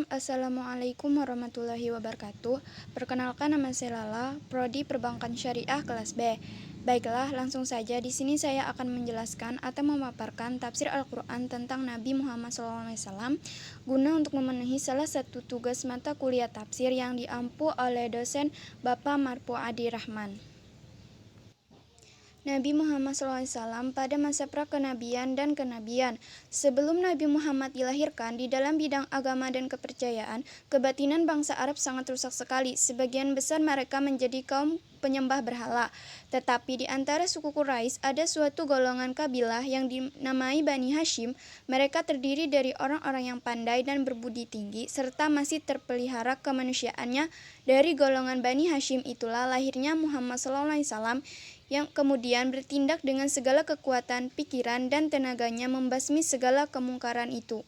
Assalamualaikum warahmatullahi wabarakatuh. Perkenalkan, nama saya Lala, Prodi Perbankan Syariah kelas B. Baiklah, langsung saja di sini saya akan menjelaskan atau memaparkan tafsir Al-Qur'an tentang Nabi Muhammad SAW guna untuk memenuhi salah satu tugas mata kuliah tafsir yang diampu oleh dosen Bapak Marpu Adi Rahman. Nabi Muhammad SAW pada masa prakenabian dan kenabian. Sebelum Nabi Muhammad dilahirkan, di dalam bidang agama dan kepercayaan, kebatinan bangsa Arab sangat rusak sekali. Sebagian besar mereka menjadi kaum penyembah berhala. Tetapi di antara suku Quraisy ada suatu golongan kabilah yang dinamai Bani Hashim. Mereka terdiri dari orang-orang yang pandai dan berbudi tinggi, serta masih terpelihara kemanusiaannya. Dari golongan Bani Hashim itulah lahirnya Muhammad SAW, yang kemudian bertindak dengan segala kekuatan pikiran dan tenaganya membasmi segala kemungkaran itu.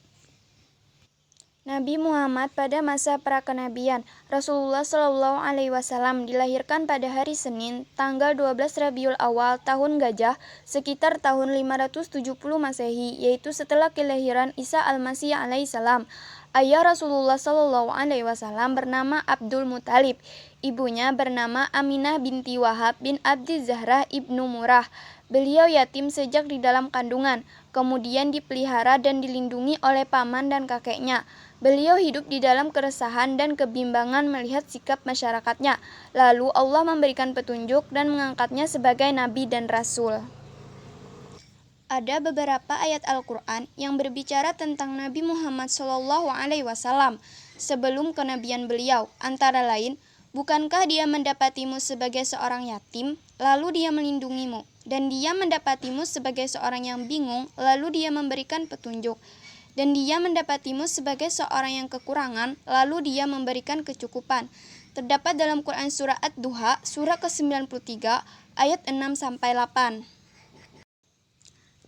Nabi Muhammad pada masa prakenabian. Rasulullah SAW dilahirkan pada hari Senin, tanggal 12 Rabiul Awal tahun Gajah, sekitar tahun 570 Masehi, yaitu setelah kelahiran Isa Al-Masih alaihissalam. Ayah Rasulullah SAW bernama Abdul Muthalib. Ibunya bernama Aminah binti Wahab bin Abdi Zahra ibnu Murrah. Beliau yatim sejak di dalam kandungan, kemudian dipelihara dan dilindungi oleh paman dan kakeknya. Beliau hidup di dalam keresahan dan kebimbangan melihat sikap masyarakatnya. Lalu Allah memberikan petunjuk dan mengangkatnya sebagai nabi dan rasul. Ada beberapa ayat Al-Quran yang berbicara tentang Nabi Muhammad SAW sebelum kenabian beliau, antara lain, bukankah dia mendapatimu sebagai seorang yatim, lalu dia melindungimu, dan dia mendapatimu sebagai seorang yang bingung, lalu dia memberikan petunjuk, dan dia mendapatimu sebagai seorang yang kekurangan, lalu dia memberikan kecukupan. Terdapat dalam Quran Surah Ad-Duha, surah ke-93, ayat 6-8.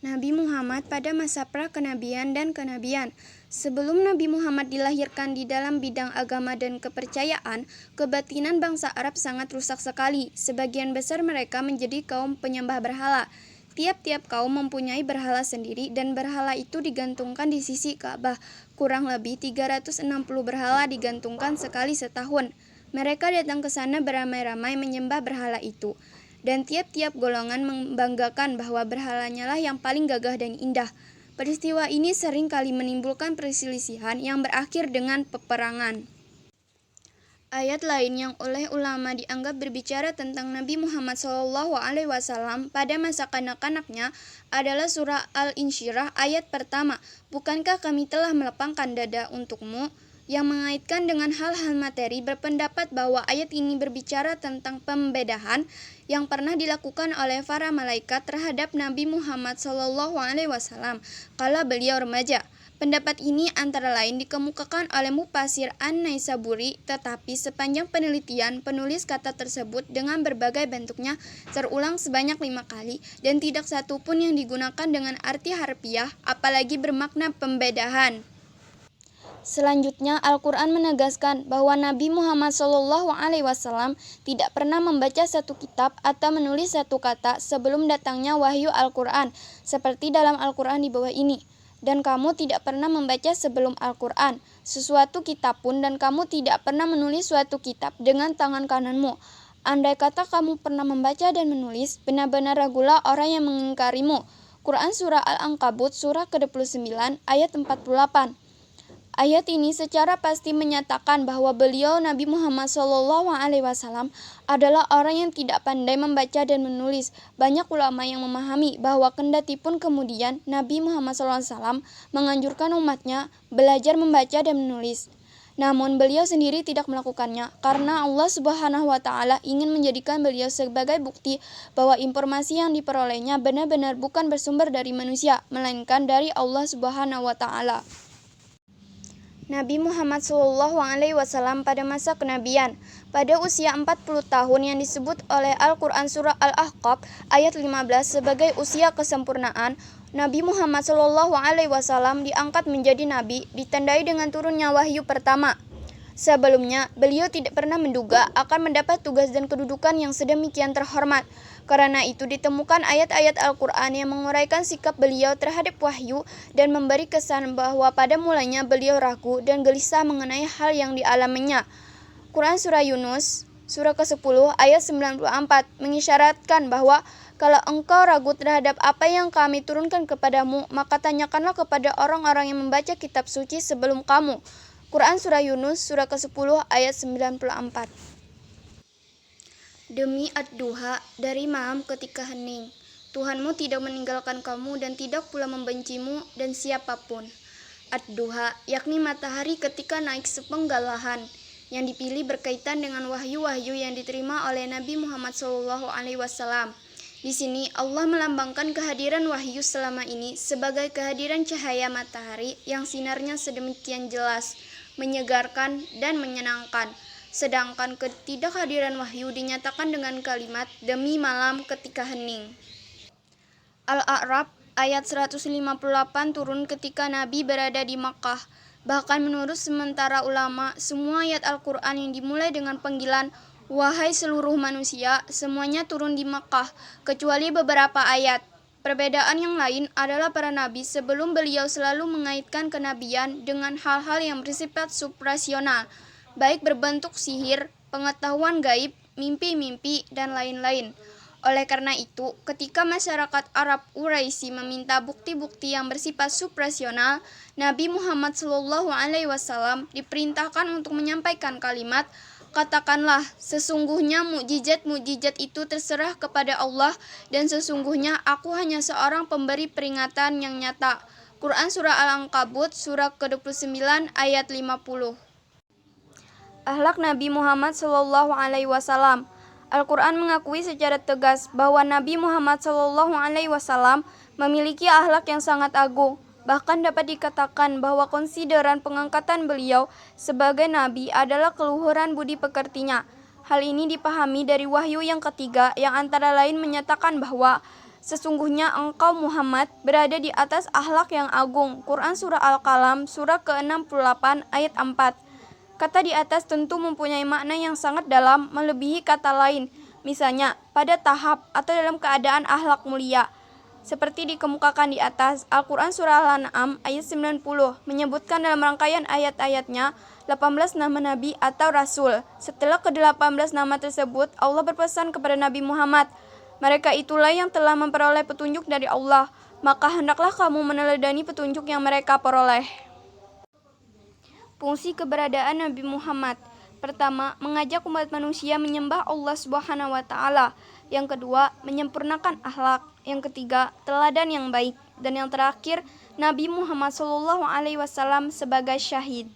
Nabi Muhammad pada masa prakenabian dan kenabian. Sebelum Nabi Muhammad dilahirkan di dalam bidang agama dan kepercayaan, kebatinan bangsa Arab sangat rusak sekali. Sebagian besar mereka menjadi kaum penyembah berhala. Tiap-tiap kaum mempunyai berhala sendiri dan berhala itu digantungkan di sisi Ka'bah. Kurang lebih 360 berhala digantungkan sekali setahun. Mereka datang ke sana beramai-ramai menyembah berhala itu. Dan tiap-tiap golongan membanggakan bahwa berhalanya lah yang paling gagah dan indah. Peristiwa ini sering kali menimbulkan perselisihan yang berakhir dengan peperangan. Ayat lain yang oleh ulama dianggap berbicara tentang Nabi Muhammad SAW pada masa kanak-kanaknya adalah surah Al-Insyirah ayat pertama. Bukankah kami telah melapangkan dada untukmu? Yang mengaitkan dengan hal-hal materi berpendapat bahwa ayat ini berbicara tentang pembedahan yang pernah dilakukan oleh para malaikat terhadap Nabi Muhammad SAW kala beliau remaja. Pendapat ini antara lain dikemukakan oleh Mufasir An-Naisaburi, tetapi sepanjang penelitian penulis kata tersebut dengan berbagai bentuknya terulang sebanyak 5 kali dan tidak satu pun yang digunakan dengan arti harfiah, apalagi bermakna pembedahan. Selanjutnya, Al-Quran menegaskan bahwa Nabi Muhammad SAW tidak pernah membaca satu kitab atau menulis satu kata sebelum datangnya wahyu Al-Quran, seperti dalam Al-Quran di bawah ini. Dan kamu tidak pernah membaca sebelum Al-Quran sesuatu kitab pun, dan kamu tidak pernah menulis suatu kitab dengan tangan kananmu. Andai kata kamu pernah membaca dan menulis, benar-benar ragulah orang yang mengingkarimu. Quran Surah Al-Ankabut, surah ke-29, ayat 48. Ayat ini secara pasti menyatakan bahwa beliau Nabi Muhammad SAW adalah orang yang tidak pandai membaca dan menulis. Banyak ulama yang memahami bahwa kendati pun kemudian Nabi Muhammad SAW menganjurkan umatnya belajar membaca dan menulis. Namun beliau sendiri tidak melakukannya karena Allah Subhanahu wa Ta'ala ingin menjadikan beliau sebagai bukti bahwa informasi yang diperolehnya benar-benar bukan bersumber dari manusia, melainkan dari Allah Subhanahu wa Ta'ala. Nabi Muhammad SAW pada masa kenabian, pada usia 40 tahun yang disebut oleh Al-Quran Surah Al-Ahqaf ayat 15 sebagai usia kesempurnaan, Nabi Muhammad SAW diangkat menjadi nabi ditandai dengan turunnya wahyu pertama. Sebelumnya, beliau tidak pernah menduga akan mendapat tugas dan kedudukan yang sedemikian terhormat. Karena itu ditemukan ayat-ayat Al-Quran yang menguraikan sikap beliau terhadap wahyu dan memberi kesan bahwa pada mulanya beliau ragu dan gelisah mengenai hal yang dialaminya. Quran Surah Yunus, Surah ke-10 ayat 94 mengisyaratkan bahwa kalau engkau ragu terhadap apa yang kami turunkan kepadamu, maka tanyakanlah kepada orang-orang yang membaca kitab suci sebelum kamu. Quran Surah Yunus, Surah ke-10 ayat 94. Demi ad-duha, dari malam ketika hening, Tuhanmu tidak meninggalkan kamu dan tidak pula membencimu dan siapapun. Ad-duha, yakni matahari ketika naik sepenggalahan, yang dipilih berkaitan dengan wahyu-wahyu yang diterima oleh Nabi Muhammad SAW. Di sini Allah melambangkan kehadiran wahyu selama ini sebagai kehadiran cahaya matahari yang sinarnya sedemikian jelas, menyegarkan dan menyenangkan. Sedangkan ketidakhadiran wahyu dinyatakan dengan kalimat demi malam ketika hening. Al-A'raf ayat 158 turun ketika Nabi berada di Makkah. Bahkan menurut sementara ulama, semua ayat Al-Quran yang dimulai dengan panggilan wahai seluruh manusia, semuanya turun di Makkah, kecuali beberapa ayat. Perbedaan yang lain adalah para nabi sebelum beliau selalu mengaitkan kenabian dengan hal-hal yang bersifat suprasional, baik berbentuk sihir, pengetahuan gaib, mimpi-mimpi, dan lain-lain. Oleh karena itu, ketika masyarakat Arab Quraisy meminta bukti-bukti yang bersifat suprasional, Nabi Muhammad SAW diperintahkan untuk menyampaikan kalimat, katakanlah, sesungguhnya mukjizat-mukjizat itu terserah kepada Allah dan sesungguhnya aku hanya seorang pemberi peringatan yang nyata. Quran Surah Al-Ankabut, Surah ke-29 ayat 50. Akhlak Nabi Muhammad SAW. Al-Quran mengakui secara tegas bahwa Nabi Muhammad SAW memiliki akhlak yang sangat agung. Bahkan dapat dikatakan bahwa konsideran pengangkatan beliau sebagai nabi adalah keluhuran budi pekertinya. Hal ini dipahami dari wahyu yang ketiga yang antara lain menyatakan bahwa sesungguhnya engkau Muhammad berada di atas akhlak yang agung. Quran Surah Al-Qalam, Surah ke-68 ayat 4. Kata di atas tentu mempunyai makna yang sangat dalam melebihi kata lain, misalnya pada tahap atau dalam keadaan akhlak mulia. Seperti dikemukakan di atas, Al-Quran Surah Al-An'am ayat 90 menyebutkan dalam rangkaian ayat-ayatnya 18 nama Nabi atau Rasul. Setelah ke-18 nama tersebut, Allah berpesan kepada Nabi Muhammad, mereka itulah yang telah memperoleh petunjuk dari Allah, maka hendaklah kamu meneladani petunjuk yang mereka peroleh. Fungsi keberadaan Nabi Muhammad. Pertama, mengajak umat manusia menyembah Allah Subhanahu wa taala. Yang kedua, menyempurnakan akhlak. Yang ketiga, teladan yang baik. Dan yang terakhir, Nabi Muhammad SAW sebagai syahid.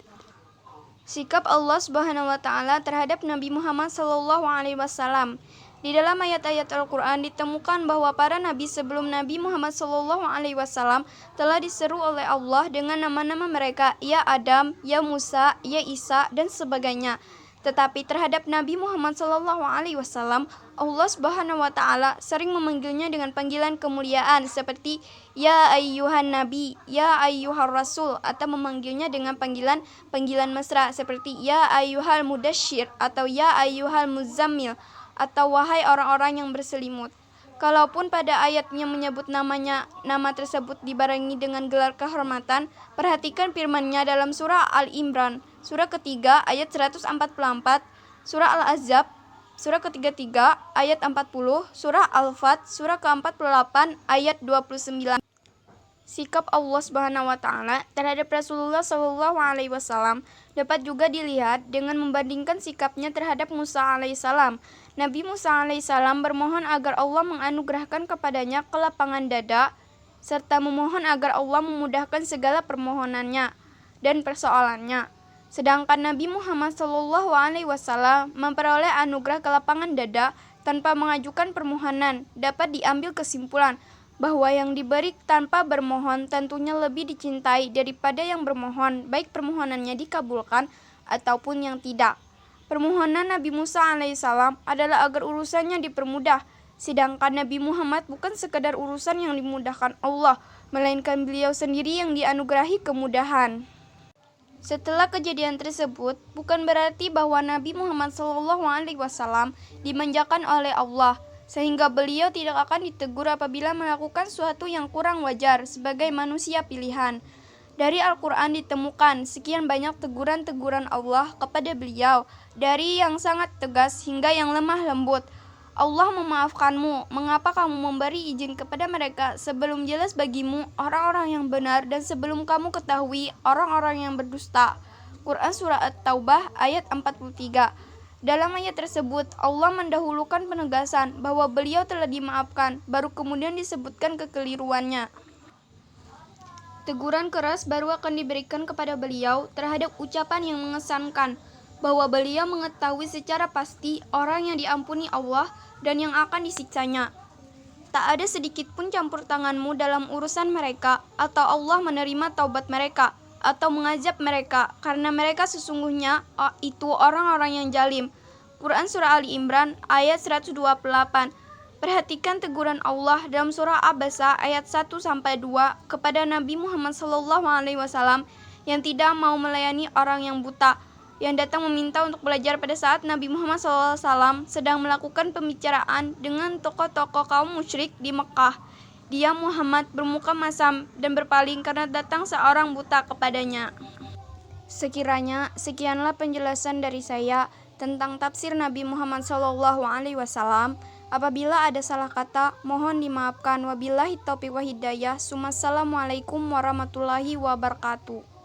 Sikap Allah Subhanahu wa taala terhadap Nabi Muhammad SAW. Di dalam ayat-ayat Al-Quran ditemukan bahwa para nabi sebelum Nabi Muhammad SAW telah diseru oleh Allah dengan nama-nama mereka, ya Adam, ya Musa, ya Isa, dan sebagainya. Tetapi terhadap Nabi Muhammad SAW, Allah Subhanahu wa taala sering memanggilnya dengan panggilan kemuliaan seperti ya ayyuhan nabi, ya ayyuhar rasul, atau memanggilnya dengan panggilan mesra seperti ya ayyuhal mudasyir atau ya ayyuhal muzammil atau wahai orang-orang yang berselimut. Kalaupun pada ayatnya menyebut namanya, nama tersebut dibarengi dengan gelar kehormatan, perhatikan firman-Nya dalam surah Al-Imran, surah ketiga ayat 144, surah Al-Ahzab, surah ke-33 ayat 40, surah Al-Fat, surah ke-48 ayat 29. Sikap Allah Subhanahu wa taala terhadap Rasulullah SAW dapat juga dilihat dengan membandingkan sikapnya terhadap Musa alaihissalam. Nabi Musa alaihissalam bermohon agar Allah menganugerahkan kepadanya kelapangan dada serta memohon agar Allah memudahkan segala permohonannya dan persoalannya. Sedangkan Nabi Muhammad SAW memperoleh anugerah kelapangan dada tanpa mengajukan permohonan. Dapat diambil kesimpulan bahwa yang diberi tanpa bermohon tentunya lebih dicintai daripada yang bermohon, baik permohonannya dikabulkan ataupun yang tidak. Permohonan Nabi Musa alaihissalam adalah agar urusannya dipermudah, sedangkan Nabi Muhammad bukan sekadar urusan yang dimudahkan Allah, melainkan beliau sendiri yang dianugerahi kemudahan. Setelah kejadian tersebut, bukan berarti bahwa Nabi Muhammad SAW dimanjakan oleh Allah. sehingga beliau tidak akan ditegur apabila melakukan sesuatu yang kurang wajar sebagai manusia pilihan. Dari Al-Quran ditemukan sekian banyak teguran-teguran Allah kepada beliau, dari yang sangat tegas hingga yang lemah lembut. Allah memaafkanmu, mengapa kamu memberi izin kepada mereka sebelum jelas bagimu orang-orang yang benar dan sebelum kamu ketahui orang-orang yang berdusta. Quran Surah At-Taubah ayat 43. Dalam ayat tersebut, Allah mendahulukan penegasan bahwa beliau telah dimaafkan, baru kemudian disebutkan kekeliruannya. Teguran keras baru akan diberikan kepada beliau terhadap ucapan yang mengesankan, bahwa beliau mengetahui secara pasti orang yang diampuni Allah dan yang akan disiksanya. Tak ada sedikit pun campur tanganmu dalam urusan mereka, atau Allah menerima taubat mereka, atau mengazab mereka, karena mereka sesungguhnya itu orang-orang yang zalim. Quran Surah Ali Imran ayat 128. Perhatikan teguran Allah dalam surah Abasa ayat 1-2 kepada Nabi Muhammad SAW yang tidak mau melayani orang yang buta, yang datang meminta untuk belajar pada saat Nabi Muhammad SAW sedang melakukan pembicaraan dengan tokoh-tokoh kaum musyrik di Mekah. Dia Muhammad bermuka masam dan berpaling karena datang seorang buta kepadanya. Sekiranya sekianlah penjelasan dari saya tentang tafsir Nabi Muhammad SAW. Apabila ada salah kata, mohon dimaafkan. Wabillahi taufiq wa hidayah. Assalamualaikum warahmatullahi wabarakatuh.